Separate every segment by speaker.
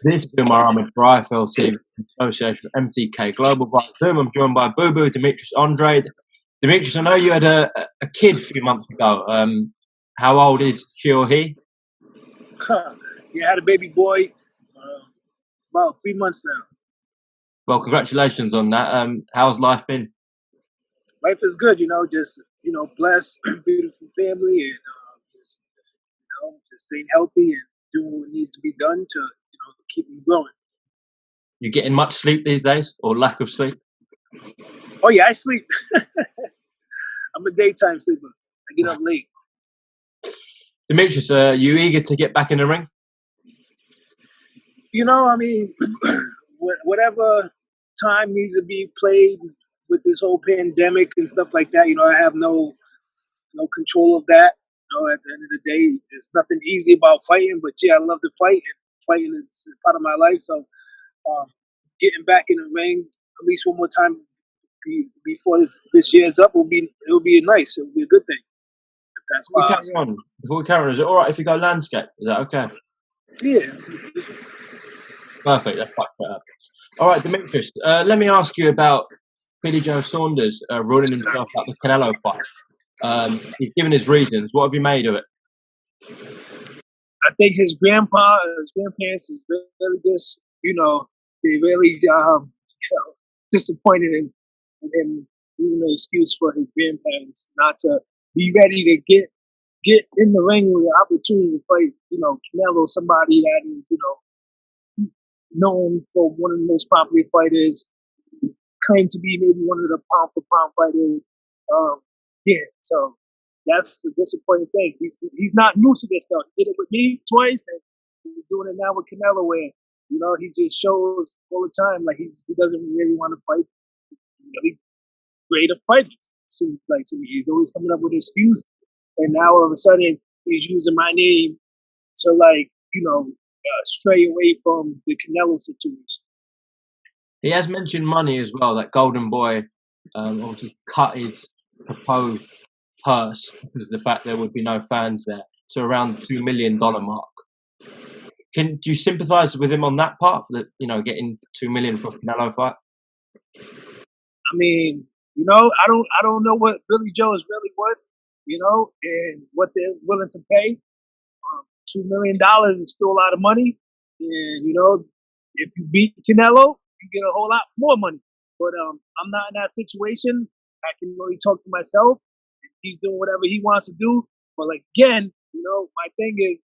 Speaker 1: This is UMAR for IFLC in association with MTK Global by Zoom. I'm joined by Boo Boo, Demetrius Andrade. Demetrius, I know you had a kid a few months ago. How old is she or he?
Speaker 2: Yeah, I had a baby boy. It's about 3 months now.
Speaker 1: Well, congratulations on that. How's life been?
Speaker 2: Life is good, just blessed, beautiful family, and just staying healthy and doing what needs to be done to keep me growing.
Speaker 1: You getting much sleep these days, or lack of sleep?
Speaker 2: Oh yeah, I sleep. I'm a daytime sleeper. I get up late.
Speaker 1: Demetrius, you eager to get back in the ring?
Speaker 2: Whatever time needs to be played with this whole pandemic and stuff like that, I have no control of that. At the end of the day, there's nothing easy about fighting, but yeah, I love to fight, and fighting is part of my life. So getting back in the ring at least one more time before this year's up will be nice. It'll be a good thing. If that's possible.
Speaker 1: Before we carry on, is it all right if you go landscape? Is that okay?
Speaker 2: Yeah.
Speaker 1: Perfect. That's quite better. All right, Demetrius, let me ask you about Billy Joe Saunders ruling himself out the Canelo fight. He's given his reasons. What have you made of it?
Speaker 2: I think his grandparents is really just, they really disappointed in using an excuse for his grandparents not to be ready to get in the ring with the opportunity to fight, Canelo, somebody that is, known for one of the most popular fighters, claimed to be maybe one of the pound for pound fighters. So that's a disappointing thing. He's not new to this stuff. He did it with me twice, and he's doing it now with Canelo, where he just shows all the time like he doesn't really want to fight really great fighters. Seems like to me, he's always coming up with an excuse, and now all of a sudden he's using my name to stray away from the Canelo situation.
Speaker 1: He has mentioned money as well. That Golden Boy obviously cut his proposed purse because of the fact there would be no fans there to around $2 million mark. Do you sympathise with him on that part? That getting $2 million for a Canelo fight.
Speaker 2: I mean, I don't know what Billy Joe is really worth, and what they're willing to pay. $2 million is still a lot of money, and if you beat Canelo, you get a whole lot more money. But I'm not in that situation. I can only talk to myself. He's doing whatever he wants to do. But again, my thing is,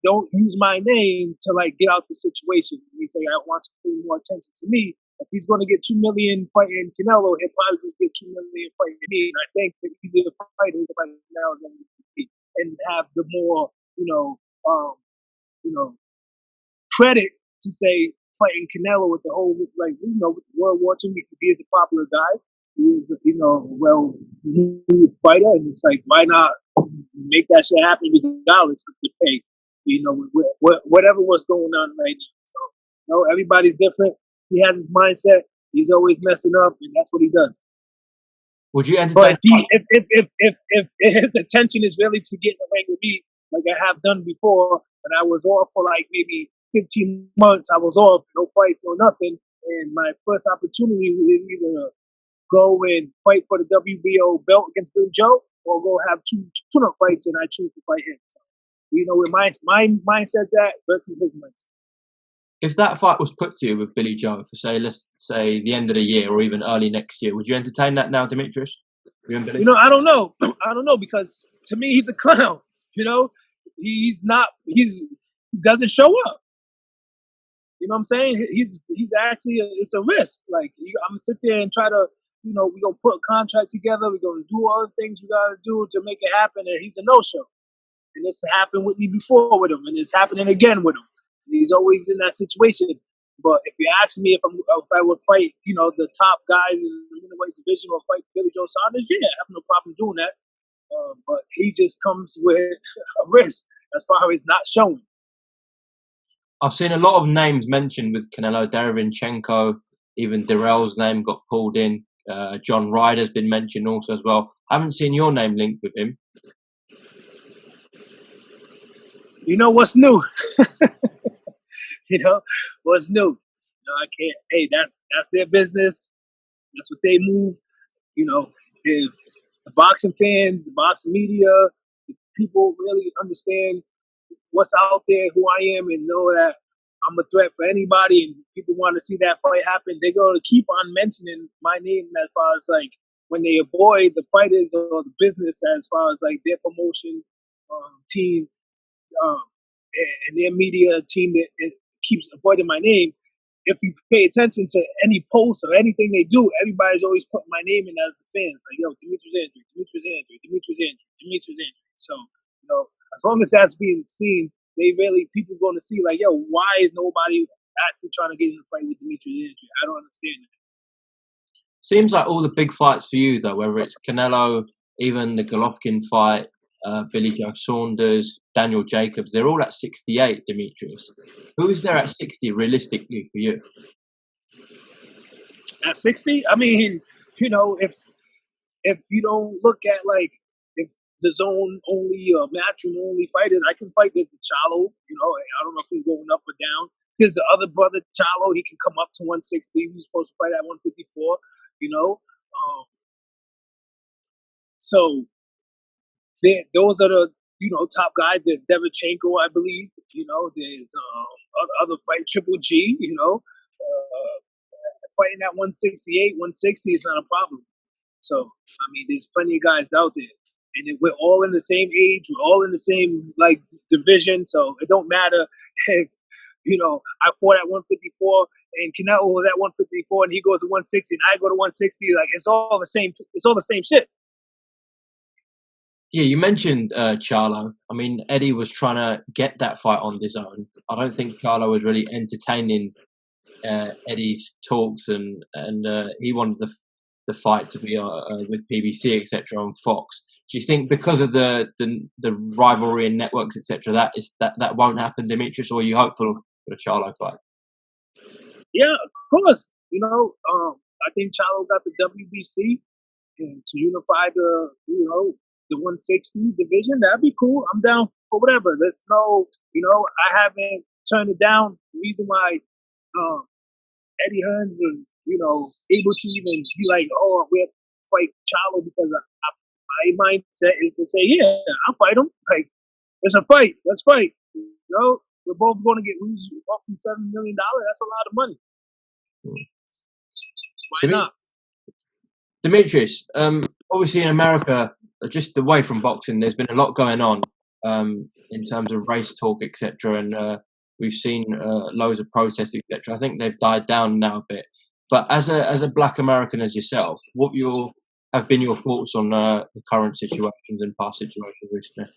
Speaker 2: don't use my name to get out the situation. He say I want to pay more attention to me. If he's going to get $2 million fighting Canelo, he'll probably just get $2 million fighting me. And I think the easier fight is right now than and have the more credit to say fighting Canelo with the whole with World War II. He is a popular guy. He is well-known fighter, and it's why not make that shit happen regardless of the pay? Whatever was going on right now. So everybody's different. He has his mindset. He's always messing up, and that's what he does.
Speaker 1: Would you entertain?
Speaker 2: But if his intention is really to get in the ring with me, like I have done before, and I was off for maybe 15 months, I was off, no fights, no nothing, and my first opportunity was either go and fight for the WBO belt against Billy Joe, or go have two tune-up fights, and I choose to fight him. So, where my mindset's at versus his mindset.
Speaker 1: If that fight was put to you with Billy Joe for let's say the end of the year or even early next year, would you entertain that now, Demetrius?
Speaker 2: I don't know. I don't know, because to me he's a clown. He doesn't show up. You know what I'm saying? He's actually it's a risk. I'm gonna sit there and try to, we're gonna put a contract together. We're gonna do all the things we gotta do to make it happen, and he's a no-show. And this happened with me before with him, and it's happening again with him. He's always in that situation. But if you ask me if I would fight, the top guys in the middleweight division or fight Billy Joe Saunders, yeah, I have no problem doing that. But he just comes with a risk as far as not showing.
Speaker 1: I've seen a lot of names mentioned with Canelo. Derevinchenko, even Darrell's name got pulled in. John Ryder's been mentioned also as well. I haven't seen your name linked with him.
Speaker 2: You know what's new? You know, what's new? You know, I can't. Hey, that's their business. That's what they move. You know, if the boxing fans, the boxing media, if people really understand what's out there, who I am, and know that I'm a threat for anybody, and people want to see that fight happen, they're going to keep on mentioning my name as far as like when they avoid the fighters or the business as far as like their promotion team um, and their media team that it keeps avoiding my name. If you pay attention to any posts or anything they do, everybody's always putting my name in as the fans. Like, yo, Demetrius Andrade, Demetrius Andrade, Demetrius Andrade, Demetrius Andrade. So, you know, as long as that's being seen, people going to see, like, yo, why is nobody actually trying to get in a fight with Demetrius Andrade? I don't understand that.
Speaker 1: Seems like all the big fights for you, though, whether it's Canelo, even the Golovkin fight, Billy Joe Saunders, Daniel Jacobs, they're all at 68, Demetrius. Who is there at 60 realistically for you?
Speaker 2: At 60? I mean, you know, if you don't look at like if the zone only or matchroom only fighters, I can fight with the Chalo. You know, I don't know if he's going up or down. There's the other brother Chalo. He can come up to 160. He's supposed to fight at 154. You know, so those are the top guys. There's Devchenko, I believe. You know, there's other fight Triple G. You know, fighting at 168, 160 is not a problem. So, I mean, there's plenty of guys out there. And we're all in the same age. We're all in the same, like, division. So, it don't matter if, I fought at 154 and Canelo was at 154 and he goes to 160 and I go to 160. Like, it's all the same. It's all the same shit.
Speaker 1: Yeah, you mentioned Charlo. I mean, Eddie was trying to get that fight on his own. I don't think Charlo was really entertaining Eddie's talks, and he wanted the fight to be with PBC, etc., on Fox. Do you think because of the rivalry and networks, etc., that won't happen, Demetrius, or are you hopeful for the Charlo fight?
Speaker 2: Yeah, of course. I think Charlo got the WBC, and to unify the 160 division, that'd be cool. I'm down for whatever. There's no, I haven't turned it down. The reason why Eddie Hearn was, able to even be like, oh, we have to fight Charlo because my mindset is to say, yeah, I'll fight him. Like, it's a fight. Let's fight. We're both going to get lose roughly $7 million. That's a lot of money. Why not?
Speaker 1: Demetrius, obviously in America, just away from boxing, there's been a lot going on in terms of race talk, etc., and we've seen loads of protests, etc. I think they've died down now a bit. But as a Black American as yourself, what have been your thoughts on the current situations and past situations recently?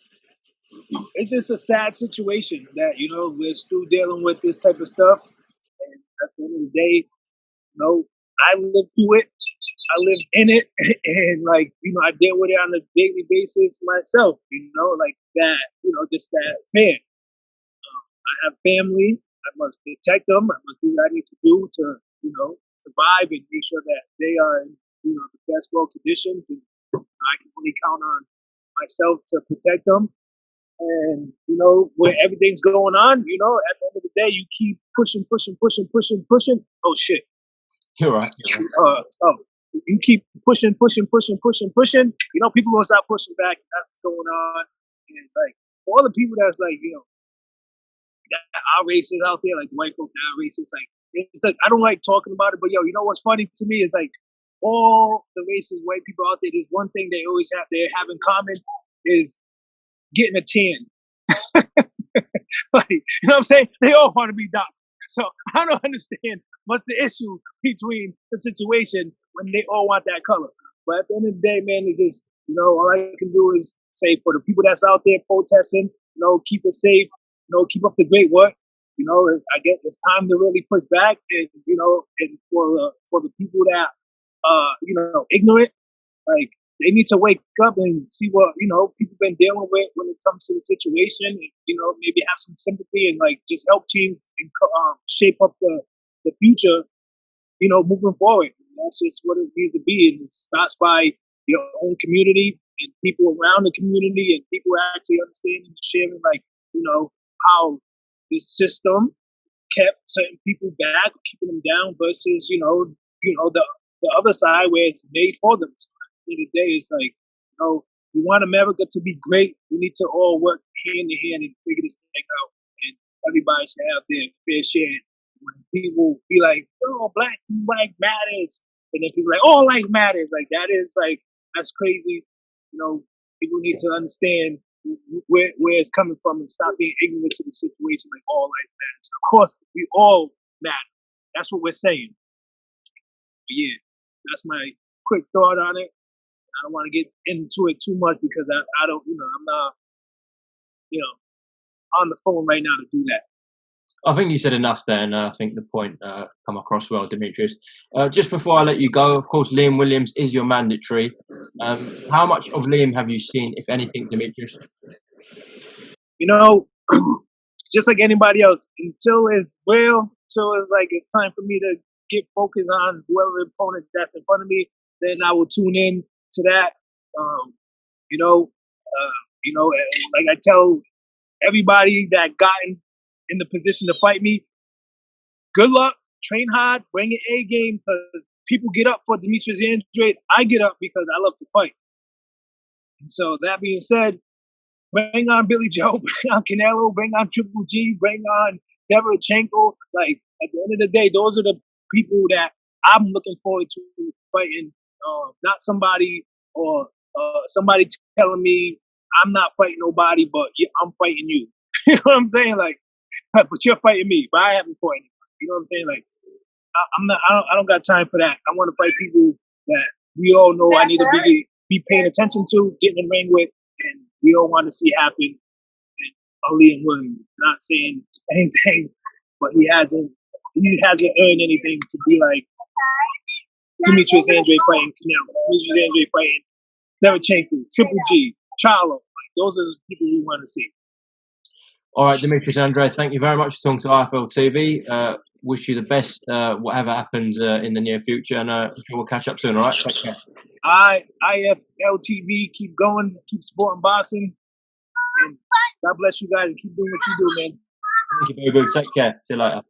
Speaker 2: It's just a sad situation that we're still dealing with this type of stuff. And at the end of the day, I lived through it. I live in it, and I deal with it on a daily basis myself. Like that. Just that fear. I have family. I must protect them. I must do what I need to do to survive and make sure that they are in the best world conditions. And I can only count on myself to protect them. And where everything's going on, at the end of the day, you keep pushing. Oh shit!
Speaker 1: You're right.
Speaker 2: You keep pushing. People gonna stop pushing back. And that's what's going on. And all the people that's our races out there, like white folks, our races, it's like I don't like talking about it, but what's funny to me is all the races, white people out there. There's one thing they always have in common is getting a tan. You know what I'm saying? They all want to be doctors. So I don't understand what's the issue between the situation when they all want that color. But at the end of the day, man, it's just, all I can do is say for the people that's out there protesting, keep it safe, keep up the great work. I guess it's time to really push back and, and for the people that, ignorant, they need to wake up and see what, people been dealing with when it comes to the situation and, maybe have some sympathy and just help teams and shape up the future, moving forward. That's just what it needs to be. And it starts by your own community and people around the community and people actually understanding and sharing, how this system kept certain people back, keeping them down, versus the other side where it's made for them. So at the end of the day, it's like, we want America to be great. We need to all work hand in hand and figure this thing out, and everybody should have their fair share. When people be like, "Oh, black matters," and then people are like, "All life matters," like that's crazy. People need to understand where it's coming from and stop being ignorant to the situation. Like, all life matters. Of course, we all matter. That's what we're saying. But yeah, that's my quick thought on it. I don't want to get into it too much because I don't, I'm not, on the phone right now to do that.
Speaker 1: I think you said enough there, and I think the point come across well, Demetrius. Just before I let you go, of course, Liam Williams is your mandatory. How much of Liam have you seen, if anything, Demetrius?
Speaker 2: Just like anybody else, until it's like it's time for me to get focused on whoever opponent that's in front of me, then I will tune in to that. Like I tell everybody that gotten in the position to fight me, good luck, train hard, bring your A game, because people get up for Demetrius Andrade. I get up because I love to fight. And so that being said, bring on Billy Joe, bring on Canelo, bring on Triple G, bring on Deverchenko. Like, at the end of the day, those are the people that I'm looking forward to fighting. Not somebody or somebody telling me I'm not fighting nobody, but I'm fighting you. You know what I'm saying? Like, but you're fighting me, but I haven't fought anybody. You know what I'm saying? Like, I don't got time for that. I want to fight people that we all know I need to be paying attention to, getting in the ring with, and we all want to see happen. And Liam Williams, not saying anything, but he hasn't earned anything to be like Demetrius Andrade fighting Canelo, Demetrius Andrade fighting Deverchenko, Triple G, Charlo. Like, those are the people we want to see.
Speaker 1: All right, Demetrius Andrade, thank you very much for talking to IFL TV. Wish you the best, whatever happens in the near future, and I'm sure we'll catch up soon, all right? Take care.
Speaker 2: IFL TV, keep going, keep supporting boxing, and God bless you guys, and keep doing what you do, man.
Speaker 1: Thank you, baby. Take care. See you later.